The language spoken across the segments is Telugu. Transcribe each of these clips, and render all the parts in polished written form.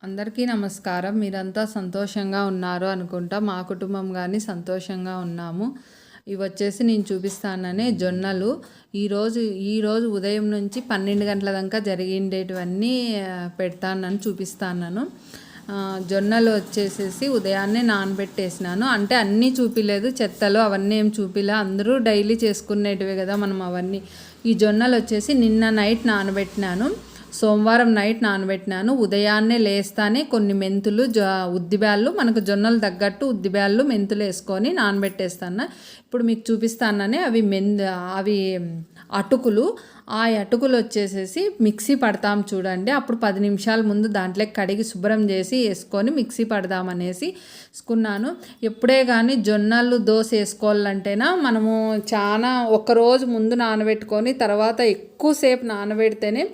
అందరికీ నమస్కారం. మీరంతా సంతోషంగా ఉన్నారు అనుకుంటా. మా కుటుంబం కానీ సంతోషంగా ఉన్నాము. ఇవొచ్చేసి నేను చూపిస్తాననే జొన్నలు. ఈరోజు ఉదయం నుంచి 12 గంటల దాకా జరిగిండేటివన్నీ పెడతానని చూపిస్తాను. జొన్నలు వచ్చేసేసి ఉదయాన్నే నానబెట్టేసినాను. అంటే అన్నీ చూపిలేదు, చెత్తలు అవన్నీ ఏం చూపిలే. అందరూ డైలీ చేసుకునేటివే కదా మనం అవన్నీ. ఈ జొన్నలు వచ్చేసి నిన్న నైట్ నానబెట్టినాను, సోమవారం నైట్ నానబెట్టినాను. ఉదయాన్నే లేస్తానే కొన్ని మెంతులు, ఉద్దిబ్యాళ్ళు, మనకు జొన్నలు తగ్గట్టు ఉద్దిబ్యాళ్ళు మెంతులు వేసుకొని నానబెట్టేస్తాను. ఇప్పుడు మీకు చూపిస్తానని అవి అటుకులు. ఆ అటుకులు వచ్చేసేసి మిక్సీ పడతాం చూడండి. అప్పుడు 10 నిమిషాల ముందు దాంట్లో కడిగి శుభ్రం చేసి వేసుకొని మిక్సీ పడదామనేసి వేసుకున్నాను. ఎప్పుడే కానీ జొన్నలు దోశ వేసుకోవాలంటేనా మనము చాలా ఒకరోజు ముందు నానబెట్టుకొని తర్వాత ఎక్కువసేపు నానబెడితేనే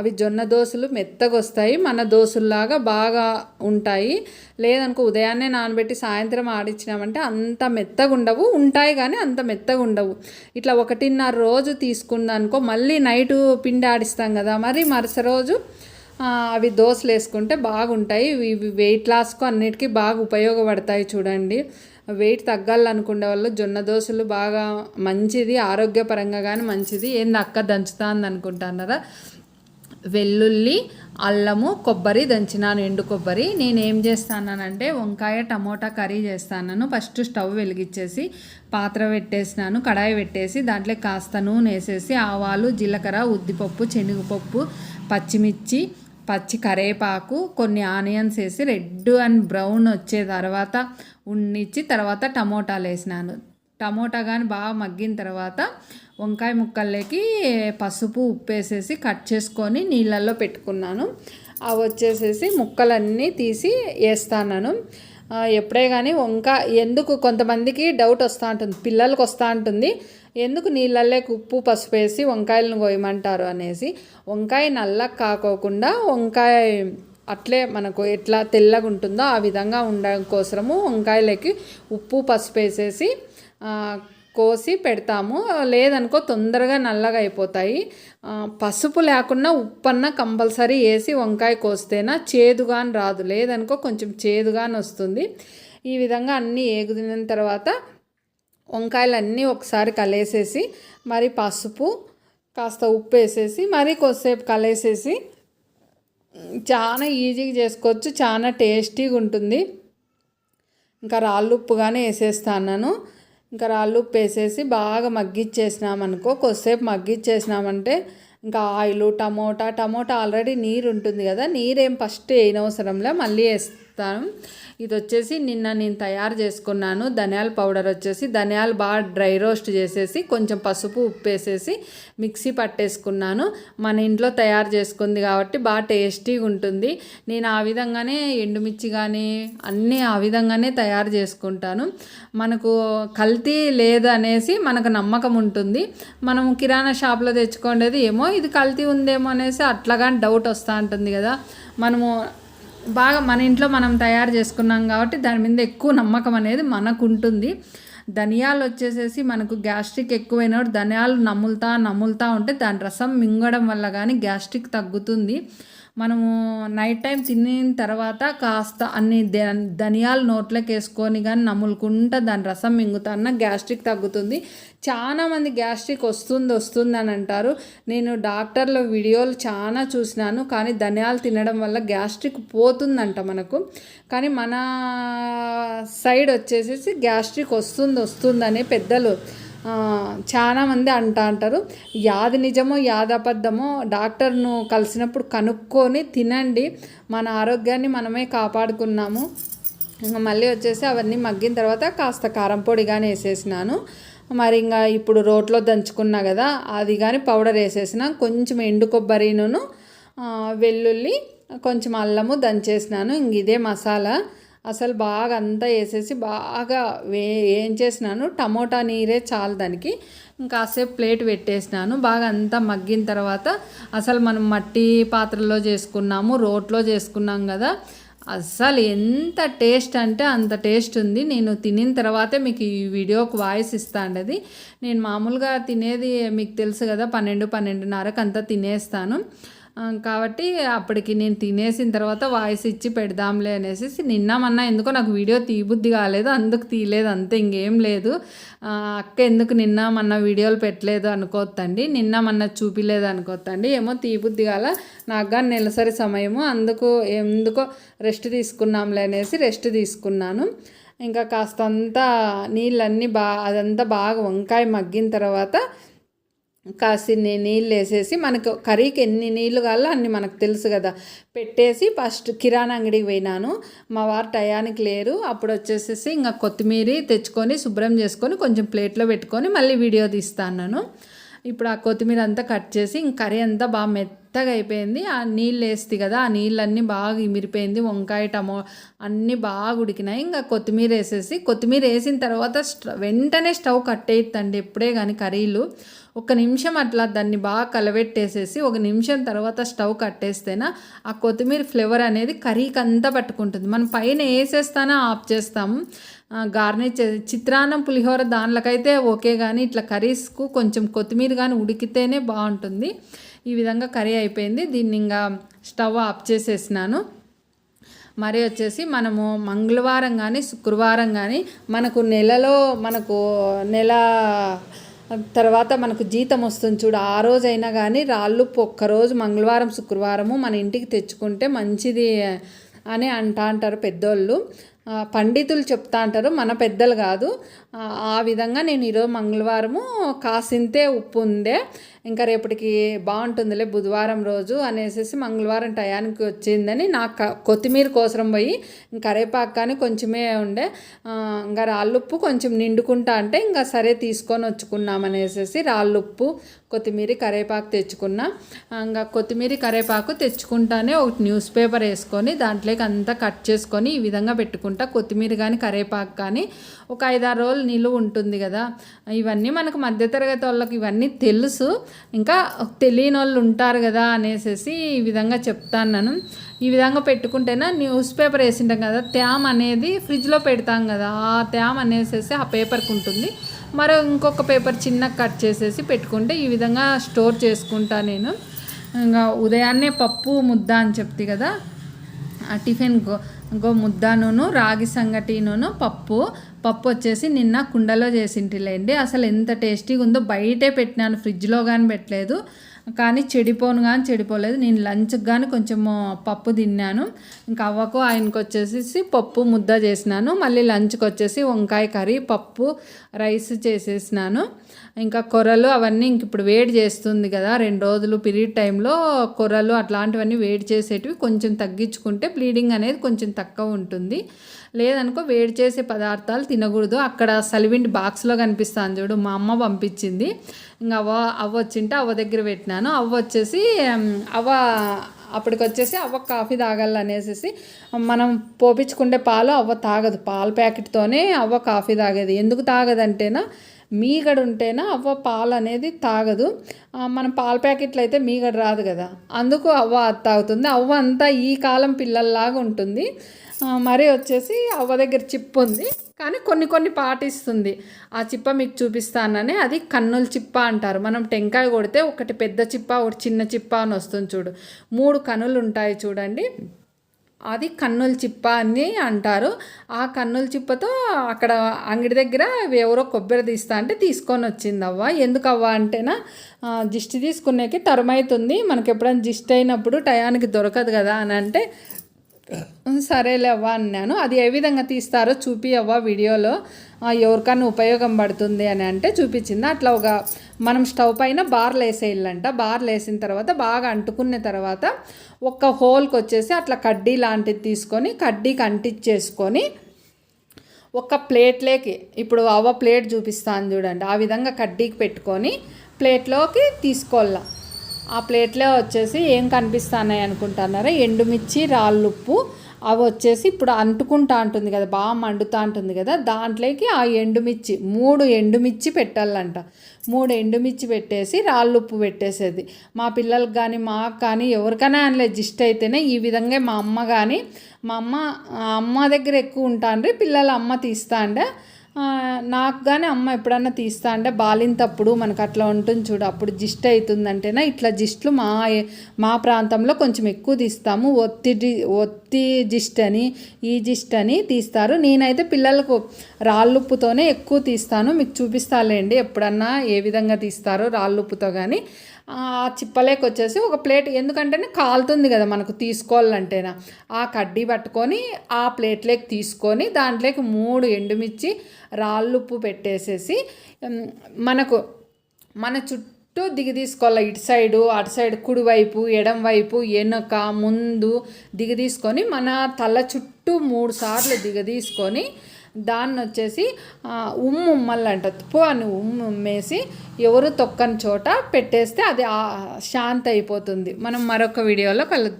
అవి జొన్న దోశలు మెత్తగా వస్తాయి, మన దోశల్లాగా బాగా ఉంటాయి. లేదనుకో ఉదయాన్నే నానబెట్టి సాయంత్రం ఆడించినామంటే అంత మెత్తగా ఉండవు, ఉంటాయి కానీ అంత మెత్తగా ఉండవు. ఇట్లా 1.5 రోజు తీసుకుందనుకో మళ్ళీ నైటు పిండి ఆడిస్తాం కదా, మరి మరుసటి రోజు అవి దోశలు వేసుకుంటే బాగుంటాయి. ఇవి వెయిట్ లాస్కు అన్నిటికీ బాగా ఉపయోగపడతాయి. చూడండి, వెయిట్ తగ్గాలనుకునే వాళ్ళు జొన్న దోశలు బాగా మంచిది, ఆరోగ్యపరంగా కానీ మంచిది. ఏంది అక్క దంచుతాంది అనుకుంటున్నారా? వెల్లుల్లి, అల్లము, కొబ్బరి దంచినాను, ఎండు కొబ్బరి. నేను ఏం చేస్తానంటే వంకాయ టమోటా కర్రీ చేస్తాను. ఫస్ట్ స్టవ్ వెలిగించేసి పాత్ర పెట్టేసినాను, కడాయి పెట్టేసి దాంట్లో కాస్త నూనె వేసేసి ఆవాలు, జీలకర్ర, ఉద్దిపప్పు, శనగపప్పు, పచ్చిమిర్చి, పచ్చి కరేపాకు, కొన్ని ఆనియన్స్ వేసి రెడ్ అండ్ బ్రౌన్ వచ్చే తర్వాత తర్వాత టమోటాలు వేసినాను. టమోటా కానీ బాగా మగ్గిన తర్వాత వంకాయ ముక్కల్లోకి పసుపు, ఉప్పు వేసేసి కట్ చేసుకొని నీళ్ళల్లో పెట్టుకున్నాను. అవి వచ్చేసేసి ముక్కలన్నీ తీసి వేస్తాను. ఎప్పుడే కానీ ఎందుకు కొంతమందికి డౌట్ వస్తూ ఉంటుంది, పిల్లలకు వస్తూ ఉంటుంది, ఎందుకు నీళ్ళల్లోకి ఉప్పు పసుపు వేసి వంకాయలను కోయమంటారు అనేసి. వంకాయ నల్లగా కాకోకుండా వంకాయ అట్లే మనకు ఎట్లా తెల్లగా ఉంటుందో ఆ విధంగా ఉండడం కోసము వంకాయలకి ఉప్పు పసుపు వేసేసి కోసి పెడతాము. లేదనుకో తొందరగా నల్లగా అయిపోతాయి. పసుపు లేకుండా ఉప్పన్న కంపల్సరీ వేసి వంకాయ కోస్తేనా చేదుగాని రాదు, లేదనుకో కొంచెం చేదుగాని వస్తుంది. ఈ విధంగా అన్నీ ఏగుదిన తర్వాత వంకాయలన్నీ ఒకసారి కలిసేసి మరి పసుపు కాస్త ఉప్పు వేసేసి మరి కొద్దిసేపు కలిసేసి చాలా ఈజీగా చేసుకోవచ్చు, చాలా టేస్టీగా ఉంటుంది. ఇంకా రాళ్ళుప్పు కానీ వేసేస్తాను. ఇంకా రాళ్ళుప్పు వేసేసి బాగా మగ్గిచ్చేసినామనుకో, కొద్దిసేపు మగ్గిచ్చేసినామంటే ఇంకా ఆయిల్, టమోటా ఆల్రెడీ నీరు ఉంటుంది కదా, నీరేం ఫస్ట్ వేయనవసరంలే, మళ్ళీ వేస్తాను. ఇది వచ్చేసి నిన్న నేను తయారు చేసుకున్నాను. ధనియాల పౌడర్ వచ్చేసి ధనియాలు బాగా డ్రై రోస్ట్ చేసేసి కొంచెం పసుపు ఉప్పు వేసేసి మిక్సీ పట్టేసుకున్నాను. మన ఇంట్లో తయారు చేసుకుంది కాబట్టి బాగా టేస్టీగా ఉంటుంది. నేను ఆ విధంగానే ఎండుమిర్చి కానీ అన్నీ ఆ విధంగానే తయారు చేసుకుంటాను. మనకు కల్తీ లేదు అనేసి మనకు నమ్మకం ఉంటుంది. మనం కిరాణా షాప్లో తెచ్చుకునేది ఏమో ఇది కల్తీ ఉందేమో అనేసి అట్లాగాని డౌట్ వస్తూ ఉంటుంది కదా. మనము బాగా మన ఇంట్లో మనం తయారు చేసుకున్నాం కాబట్టి దాని మీద ఎక్కువ నమ్మకం అనేది మనకు ఉంటుంది. ధనియాలు వచ్చేసేసి మనకు గ్యాస్ట్రిక్ ఎక్కువైనప్పుడు ధనియాలు నములుతా ఉంటే దాని రసం మింగడం వల్ల కానీ గ్యాస్ట్రిక్ తగ్గుతుంది. మనము నైట్ టైం తినిన తర్వాత కాస్త అన్ని ధనియాలు నోట్లోకి వేసుకొని కానీ నములుకుంటా దాని రసం మింగుతాన్న గ్యాస్ట్రిక్ తగ్గుతుంది. చాలామంది గ్యాస్ట్రిక్ వస్తుంది అని అంటారు. నేను డాక్టర్ల వీడియోలు చాలా చూసినాను, కానీ ధనియాలు తినడం వల్ల గ్యాస్ట్రిక్ పోతుందంట మనకు. కానీ మన సైడ్ వచ్చేసేసి గ్యాస్ట్రిక్ వస్తుందని పెద్దలు చాలామంది అంటారు. యాది నిజమో యాది అబద్ధమో డాక్టర్ను కలిసినప్పుడు కనుక్కొని తినండి. మన ఆరోగ్యాన్ని మనమే కాపాడుకున్నాము. మళ్ళీ వచ్చేసి అవన్నీ మగ్గిన తర్వాత కాస్త కారం పొడి కానీ వేసేసినాను. మరి ఇంకా ఇప్పుడు రోట్లో దంచుకున్నా కదా అది కానీ పౌడర్ వేసేసిన, కొంచెం ఎండు కొబ్బరిను, వెల్లుల్లి, కొంచెం అల్లము దంచేసినాను. ఇంక ఇదే మసాలా అసలు బాగా అంతా వేసేసి బాగా ఏం చేసినాను. టమోటా నీరే చాలు దానికి. ఇంకాసేపు ప్లేట్ పెట్టేసినాను. బాగా అంతా మగ్గిన తర్వాత అసలు మనం మట్టి పాత్రలో చేసుకున్నాము, రోట్లో చేసుకున్నాం కదా, అస్సలు ఎంత టేస్ట్ అంటే అంత టేస్ట్ ఉంది. నేను తినిన తర్వాతే మీకు ఈ వీడియోకి వాయిస్ ఇస్తాండది. నేను మామూలుగా తినేది మీకు తెలుసు కదా, 12-12:30 అంతా తినేస్తాను. కాబట్టి అప్పటికి నేను తినేసిన తర్వాత వాయిస్ ఇచ్చి పెడదాంలే అనేసి నిన్న మొన్న ఎందుకో నాకు వీడియో తీయబుద్ధి కాలేదు, అందుకు తీయలేదు, అంతే, ఇంకేం లేదు. అక్క ఎందుకు నిన్న మొన్న వీడియోలు పెట్టలేదు అనుకోవద్దండి, నిన్న మొన్న చూపిలేదు అనుకోవద్దండి, ఏమో తీయబుద్ధి కాల, నాకు కానీ నెలసరి సమయము, ఎందుకో రెస్ట్ తీసుకున్నాంలే అనేసి రెస్ట్ తీసుకున్నాను. ఇంకా కాస్తంతా నీళ్ళన్నీ అదంతా బాగా వంకాయ మగ్గిన తర్వాత కాసిన్ని నీళ్ళు వేసేసి, మనకు కర్రీకి ఎన్ని నీళ్ళు కావాలో అన్ని మనకు తెలుసు కదా, పెట్టేసి ఫస్ట్ కిరాణా అంగడికి పోయినాను. మా వారు టయానికి లేరు. అప్పుడు వచ్చేసేసి ఇంకా కొత్తిమీర తెచ్చుకొని శుభ్రం చేసుకొని కొంచెం ప్లేట్లో పెట్టుకొని మళ్ళీ వీడియో తీస్తాను. ఇప్పుడు ఆ కొత్తిమీర అంతా కట్ చేసి ఇంక కర్రీ అంతా బాగా మెత్తగా అయిపోయింది. ఆ నీళ్ళు వేస్తే కదా, ఆ నీళ్ళన్నీ బాగా ఇమిరిపోయింది. వంకాయ అన్నీ బాగా ఉడికినాయి. ఇంకా కొత్తిమీర వేసేసి, కొత్తిమీర వేసిన తర్వాత వెంటనే స్టవ్ కట్టేయద్దండి ఎప్పుడే కానీ కర్రీలు. 1 నిమిషం అట్లా దాన్ని బాగా కలబెట్టేసేసి 1 నిమిషం తర్వాత స్టవ్ కట్టేస్తేనా ఆ కొత్తిమీర ఫ్లేవర్ అనేది కర్రీకి అంతా పట్టుకుంటుంది. మనం పైన వేసేస్తానే ఆఫ్ చేస్తాము. గార్నిష్ చిత్రాన్నం, పులిహోర దానిలోకైతే ఓకే, కానీ ఇట్లా కర్రీస్కు కొంచెం కొత్తిమీర కానీ ఉడికితేనే బాగుంటుంది. ఈ విధంగా కర్రీ అయిపోయింది. దీన్ని ఇంకా స్టవ్ ఆఫ్ చేసేసినాను. మరి వచ్చేసి మనము మంగళవారం కానీ శుక్రవారం కానీ మనకు నెల తర్వాత మనకు జీతం వస్తుంది చూడు, ఆ రోజైనా కానీ రాళ్ళుప్పు ఒక్కరోజు మంగళవారం శుక్రవారము మన ఇంటికి తెచ్చుకుంటే మంచిది అని అంటారు పెద్దోళ్ళు, పండితులు చెప్తా అంటారు, మన పెద్దలు కాదు. ఆ విధంగా నేను ఈరోజు మంగళవారము కాసింతే ఉప్పు ఉందే, ఇంకా రేపటికి బాగుంటుందిలే బుధవారం రోజు అనేసి మంగళవారం టయానికి వచ్చిందని నాకు కొత్తిమీర కోసరం పోయి కరేపాకు కానీ కొంచెమే ఉండే, ఇంకా రాళ్ళుప్పు కొంచెం నిండుకుంటా అంటే ఇంకా సరే తీసుకొని వచ్చుకున్నామనేసి రాళ్ళుప్పు, కొత్తిమీర, కరేపాకు తెచ్చుకున్నా. ఇంకా కొత్తిమీర కరేపాకు తెచ్చుకుంటానే ఒక న్యూస్ పేపర్ వేసుకొని దాంట్లోకి అంతా కట్ చేసుకొని ఈ విధంగా పెట్టుకుంటా. కొత్తిమీర కానీ కరేపాకు కానీ ఒక 5-6 రోజులు నిలువ ఉంటుంది కదా. ఇవన్నీ మనకు మధ్యతరగతి వాళ్ళకి ఇవన్నీ తెలుసు, ఇంకా తెలియని వాళ్ళు ఉంటారు కదా అనేసి ఈ విధంగా చెప్తాను. ఈ విధంగా పెట్టుకుంటేనా న్యూస్ పేపర్ వేసింటాం కదా, తేమ అనేది ఫ్రిడ్జ్లో పెడతాం కదా, ఆ తేమ అనేసి ఆ పేపర్కి ఉంటుంది. మరో ఇంకొక పేపర్ చిన్న కట్ చేసేసి పెట్టుకుంటే ఈ విధంగా స్టోర్ చేసుకుంటా నేను. ఇంకా ఉదయాన్నే పప్పు ముద్ద అని చెప్తే కదా, ఆ టిఫిన్ ముద్దను రాగి సంగటిను పప్పు వచ్చేసి నిన్న కుండలో చేసింటిలేండి. అసలు ఎంత టేస్టీగా ఉందో, బయటే పెట్టినాను, ఫ్రిడ్జ్లో కానీ పెట్టలేదు, కానీ చెడిపోలేదు. నేను లంచ్కి కానీ కొంచెము పప్పు తిన్నాను. ఇంకా అవ్వకు ఆయనకు వచ్చేసి పప్పు ముద్ద చేసినాను. మళ్ళీ లంచ్కి వచ్చేసి వంకాయ కర్రీ, పప్పు, రైస్ చేసేసినాను. ఇంకా కొర్రలు అవన్నీ ఇంక ఇప్పుడు వేడి చేస్తుంది కదా, 2 రోజులు పీరియడ్ టైంలో కొర్రలు అట్లాంటివన్నీ వేడి చేసేటివి కొంచెం తగ్గించుకుంటే బ్లీడింగ్ అనేది కొంచెం తక్కువ ఉంటుంది. లేదనుకో వేడి చేసే పదార్థాలు తినకూడదు. అక్కడ సలివిండి బాక్స్లో కనిపిస్తాను చూడు, మా అమ్మ పంపించింది. ఇంకా అవ్వ వచ్చింటే అవ్వ దగ్గర పెట్టినాను. అవ్వ వచ్చేసి అప్పటికి వచ్చేసి అవ్వ కాఫీ తాగాలనేసి, మనం పోపించుకుంటే పాలు అవ్వ తాగదు, పాల ప్యాకెట్తోనే అవ్వ కాఫీ తాగేది. ఎందుకు తాగదంటేనా, మీగడ ఉంటేనా అవ్వ పాలు అనేది తాగదు. మనం పాల ప్యాకెట్లు అయితే మీగడ రాదు కదా, అందుకు అవ్వ తాగుతుంది. అవ్వ అంతా ఈ కాలం పిల్లల్లాగా ఉంటుంది. మరి వచ్చేసి అవ్వ దగ్గర చిప్ప ఉంది, కానీ కొన్ని పాటిస్తుంది. ఆ చిప్ప మీకు చూపిస్తానని, అది కన్నుల చిప్ప అంటారు. మనం టెంకాయ కొడితే ఒకటి పెద్ద చిప్ప, ఒకటి చిన్న చిప్ప అని వస్తుంది చూడు, 3 కన్నులు ఉంటాయి చూడండి, అది కన్నుల చిప్ప అని అంటారు. ఆ కన్నుల చిప్పతో అక్కడ అంగడి దగ్గర ఎవరో కొబ్బరి తీస్తా అంటే తీసుకొని వచ్చింది అవ్వ. ఎందుకు అవ్వ అంటేనా, దిష్టి తీసుకునేకి టర్మైతుంది, మనకి ఎప్పుడైనా దిష్టి అయినప్పుడు టయానికి దొరకదు కదా అని అంటే, సరేలే అవ్వ అన్నాను. అది ఏ విధంగా తీస్తారో చూపి అవ్వ వీడియోలో, ఎవరికన్నా ఉపయోగం పడుతుంది అని అంటే చూపించింది. అట్లా మనం స్టవ్ పైన బార్లు వేసేయాలంట. బార్లు వేసిన తర్వాత బాగా అంటుకున్న తర్వాత ఒక హోల్కి వచ్చేసి అట్లా కడ్డీ లాంటిది తీసుకొని కడ్డీకి అంటించేసుకొని ఒక ప్లేట్లోకి, ఇప్పుడు అవ్వ ప్లేట్ చూపిస్తాను చూడండి, ఆ విధంగా కడ్డీకి పెట్టుకొని ప్లేట్లోకి తీసుకోవాల. ఆ ప్లేట్లో వచ్చేసి ఏం కనిపిస్తున్నాయి అనుకుంటున్నారా, ఎండుమిర్చి, రాళ్ళుప్పు, అవి వచ్చేసి ఇప్పుడు అంటుకుంటా ఉంటుంది కదా, బాగా మండుతూ ఉంటుంది కదా, దాంట్లోకి ఆ ఎండుమిర్చి 3 ఎండుమిర్చి పెట్టాలంట. 3 ఎండుమిర్చి పెట్టేసి రాళ్ళుప్పు పెట్టేసేది. మా పిల్లలకు కానీ మాకు కానీ ఎవరికైనా అనలే జిస్ట్ అయితేనే ఈ విధంగా మా అమ్మ దగ్గర ఎక్కువ ఉంటాండ్రి, పిల్లల అమ్మ తీస్తాండే. నాకు కానీ అమ్మ ఎప్పుడన్నా తీస్తా అంటే బాలింతప్పుడు మనకు అట్లా ఉంటుంది చూడు, అప్పుడు జిస్ట్ అవుతుందంటేనా ఇట్లా జిస్ట్లు మా ప్రాంతంలో కొంచెం ఎక్కువ తీస్తాము. ఒత్తి జిస్ట్ అని ఈ జిస్ట్ అని తీస్తారు. నేనైతే పిల్లలకు రాళ్ళుప్పుతోనే ఎక్కువ తీస్తాను. మీకు చూపిస్తాలేండి ఎప్పుడన్నా ఏ విధంగా తీస్తారో రాళ్ళుప్పుతో. కానీ ఆ చిప్పలేకి వచ్చేసి ఒక ప్లేట్, ఎందుకంటేనే కాలుతుంది కదా మనకు తీసుకోవాలంటేనా, ఆ కడ్డీ పట్టుకొని ఆ ప్లేట్లోకి తీసుకొని దాంట్లోకి 3 ఎండుమిర్చి రాళ్ళుప్పు పెట్టేసేసి మన చుట్టూ దిగి తీసుకోవాలి. ఇటు సైడు అటు సైడ్ కుడివైపు ఎడం వైపు వెనుక ముందు దిగి తీసుకొని మన తల చుట్టూ 3 సార్లు దిగదీసుకొని దాన్ని వచ్చేసి ఉమ్మల్లంట అని ఉమ్మేసి ఎవరు తొక్కని చోట పెట్టేస్తే అది శాంతి అయిపోతుంది. మనం మరొక వీడియోలో కలుద్దాం.